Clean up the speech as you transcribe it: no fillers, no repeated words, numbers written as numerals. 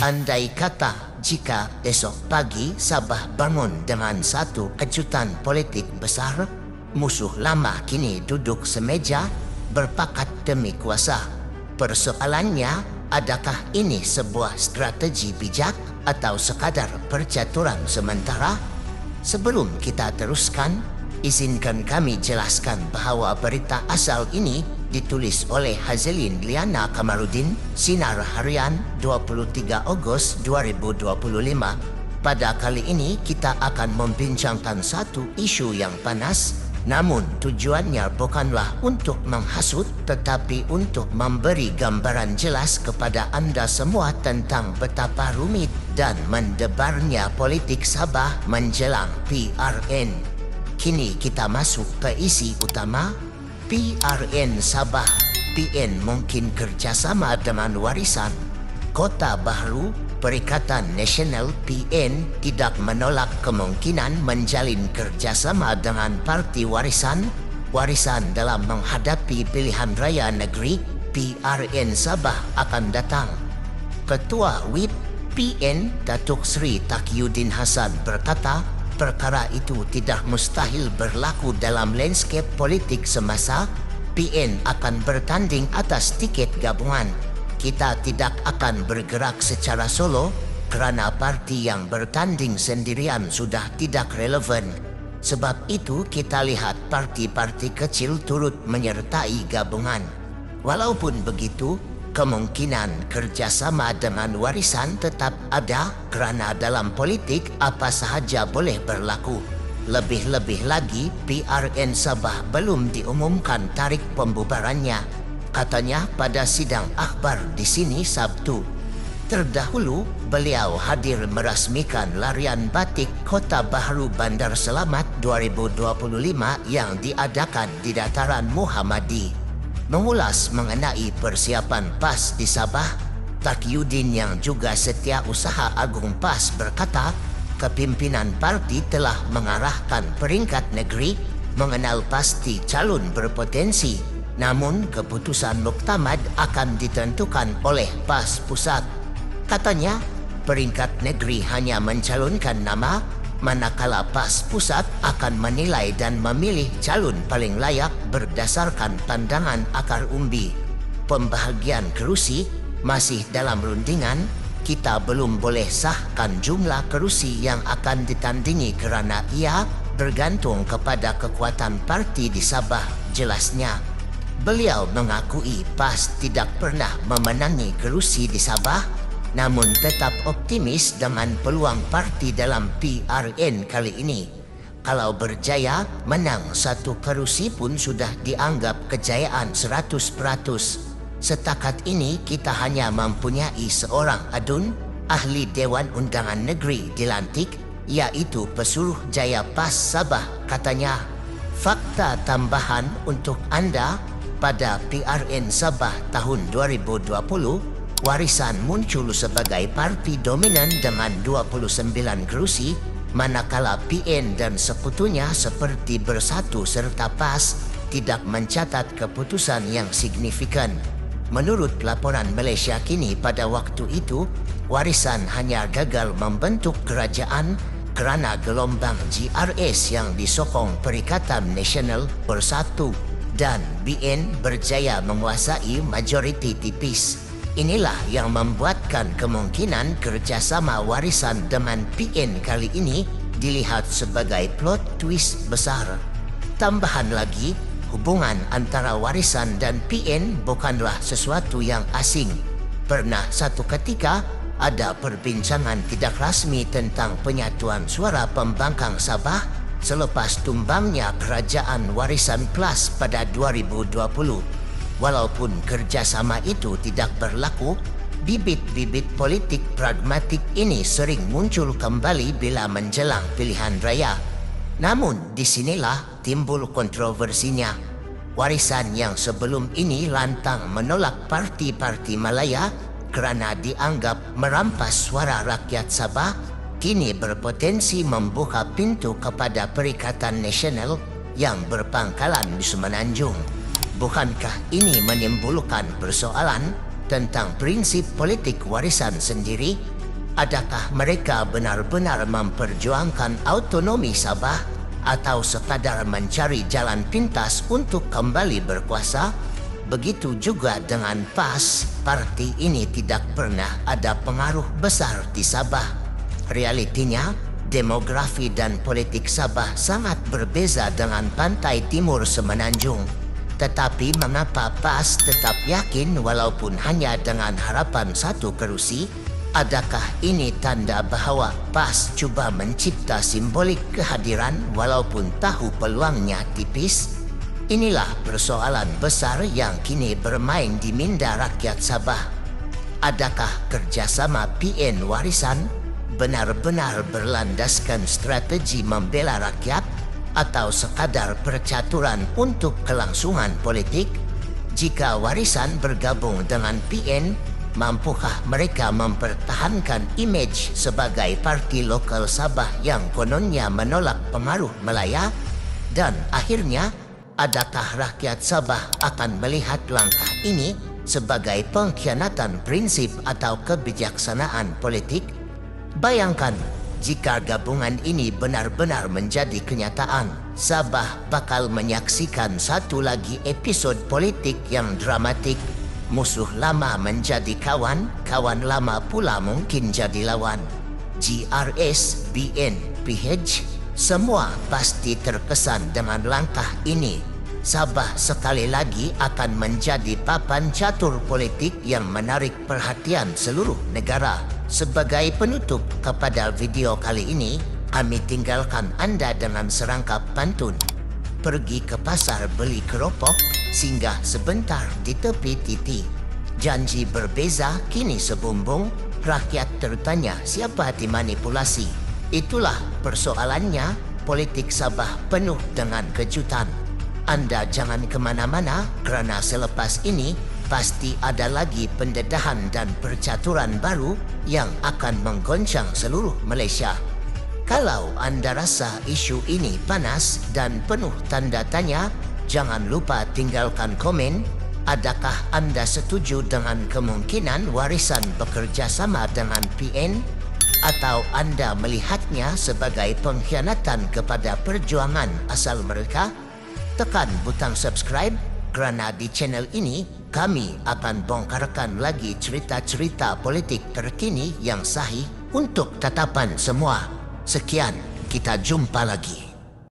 Andai kata jika esok pagi Sabah bangun dengan satu kejutan politik besar, musuh lama kini duduk semeja berpakat demi kuasa. Persoalannya, adakah ini sebuah strategi bijak atau sekadar percaturan sementara? Sebelum kita teruskan, izinkan kami jelaskan bahawa berita asal ini ditulis oleh Hazelin Liana Kamarudin, Sinar Harian 23 Ogos 2025. Pada kali ini kita akan membincangkan satu isu yang panas, namun tujuannya bukanlah untuk menghasut tetapi untuk memberi gambaran jelas kepada anda semua tentang betapa rumit dan mendebarnya politik Sabah menjelang PRN. Kini kita masuk ke isi utama. PRN Sabah. PN mungkin kerjasama dengan Warisan Kota Bahru. Perikatan Nasional PN tidak menolak kemungkinan menjalin kerjasama dengan Parti Warisan dalam menghadapi pilihan raya negeri PRN Sabah akan datang. Ketua WIP PN Datuk Seri Taqiyuddin Hasan berkata, perkara itu tidak mustahil berlaku dalam landscape politik semasa PN akan bertanding atas tiket gabungan. Kita tidak akan bergerak secara solo kerana parti yang bertanding sendirian sudah tidak relevan. Sebab itu kita lihat parti-parti kecil turut menyertai gabungan. Walaupun begitu, kemungkinan kerjasama dengan Warisan tetap ada kerana dalam politik apa sahaja boleh berlaku. Lebih-lebih lagi, PRN Sabah belum diumumkan tarikh pembubarannya. Katanya pada sidang akhbar di sini Sabtu. Terdahulu, beliau hadir merasmikan larian batik Kota Bahru Bandar Selamat 2025 yang diadakan di Dataran Muhammadi. Mengulas mengenai persiapan PAS di Sabah, Taqiyuddin yang juga Setiausaha Agung PAS berkata, kepimpinan parti telah mengarahkan peringkat negeri mengenal pasti calon berpotensi. Namun keputusan muktamad akan ditentukan oleh PAS Pusat. Katanya, peringkat negeri hanya mencalonkan nama, manakala PAS Pusat akan menilai dan memilih calon paling layak berdasarkan pandangan akar umbi. Pembahagian kerusi masih dalam rundingan. Kita belum boleh sahkan jumlah kerusi yang akan ditandingi kerana ia bergantung kepada kekuatan parti di Sabah, jelasnya. Beliau mengakui PAS tidak pernah memenangi kerusi di Sabah, namun tetap optimis dengan peluang parti dalam PRN kali ini. Kalau berjaya, menang satu kerusi pun sudah dianggap kejayaan 100%. Setakat ini kita hanya mempunyai seorang adun, ahli Dewan Undangan Negeri dilantik, iaitu Pesuruh Jaya PAS Sabah, katanya. Fakta tambahan untuk anda, pada PRN Sabah tahun 2020, Warisan muncul sebagai parti dominan dengan 29 kerusi, manakala PN dan sekutunya seperti Bersatu serta PAS tidak mencatat keputusan yang signifikan. Menurut laporan Malaysia Kini pada waktu itu, Warisan hanya gagal membentuk kerajaan kerana gelombang GRS yang disokong Perikatan Nasional Bersatu dan BN berjaya menguasai majoriti tipis. Inilah yang membuatkan kemungkinan kerjasama Warisan dengan PN kali ini dilihat sebagai plot twist besar. Tambahan lagi, hubungan antara Warisan dan PN bukanlah sesuatu yang asing. Pernah satu ketika ada perbincangan tidak rasmi tentang penyatuan suara pembangkang Sabah selepas tumbangnya Kerajaan Warisan Plus pada 2020. Walaupun kerjasama itu tidak berlaku, bibit-bibit politik pragmatik ini sering muncul kembali bila menjelang pilihan raya. Namun disinilah timbul kontroversinya. Warisan yang sebelum ini lantang menolak parti-parti Malaya kerana dianggap merampas suara rakyat Sabah, kini berpotensi membuka pintu kepada Perikatan Nasional yang berpangkalan di Semenanjung. Bukankah ini menimbulkan persoalan tentang prinsip politik warisan sendiri. Adakah mereka benar-benar memperjuangkan autonomi Sabah atau sekadar mencari jalan pintas untuk kembali berkuasa? Begitu juga dengan PAS, parti ini tidak pernah ada pengaruh besar di Sabah. Realitinya, demografi dan politik Sabah sangat berbeza dengan pantai timur Semenanjung. Tetapi mengapa PAS tetap yakin walaupun hanya dengan harapan satu kerusi? Adakah ini tanda bahawa PAS cuba mencipta simbolik kehadiran walaupun tahu peluangnya tipis? Inilah persoalan besar yang kini bermain di minda rakyat Sabah. Adakah kerjasama PN Warisan benar-benar berlandaskan strategi membela rakyat atau sekadar percaturan untuk kelangsungan politik? Jika Warisan bergabung dengan PN, mampukah mereka mempertahankan imej sebagai parti lokal Sabah yang kononnya menolak pengaruh Melaya? Dan akhirnya, adakah rakyat Sabah akan melihat langkah ini sebagai pengkhianatan prinsip atau kebijaksanaan politik? Bayangkan, jika gabungan ini benar-benar menjadi kenyataan, Sabah bakal menyaksikan satu lagi episod politik yang dramatik. Musuh lama menjadi kawan, kawan lama pula mungkin jadi lawan. GRS, BN, PH, semua pasti terkesan dengan langkah ini. Sabah sekali lagi akan menjadi papan catur politik yang menarik perhatian seluruh negara. Sebagai penutup kepada video kali ini, kami tinggalkan anda dengan serangkap pantun. Pergi ke pasar beli keropok, singgah sebentar di tepi titi. Janji berbeza kini sebumbung, rakyat tertanya siapa dimanipulasi. Itulah persoalannya, politik Sabah penuh dengan kejutan. Anda jangan kemana-mana kerana selepas ini pasti ada lagi pendedahan dan percaturan baru yang akan menggoncang seluruh Malaysia. Kalau anda rasa isu ini panas dan penuh tanda tanya, jangan lupa tinggalkan komen. Adakah anda setuju dengan kemungkinan Warisan bekerja sama dengan PN? Atau anda melihatnya sebagai pengkhianatan kepada perjuangan asal mereka? Tekan butang subscribe kerana di channel ini kami akan bongkarkan lagi cerita-cerita politik terkini yang sahih untuk tatapan semua. Sekian, kita jumpa lagi.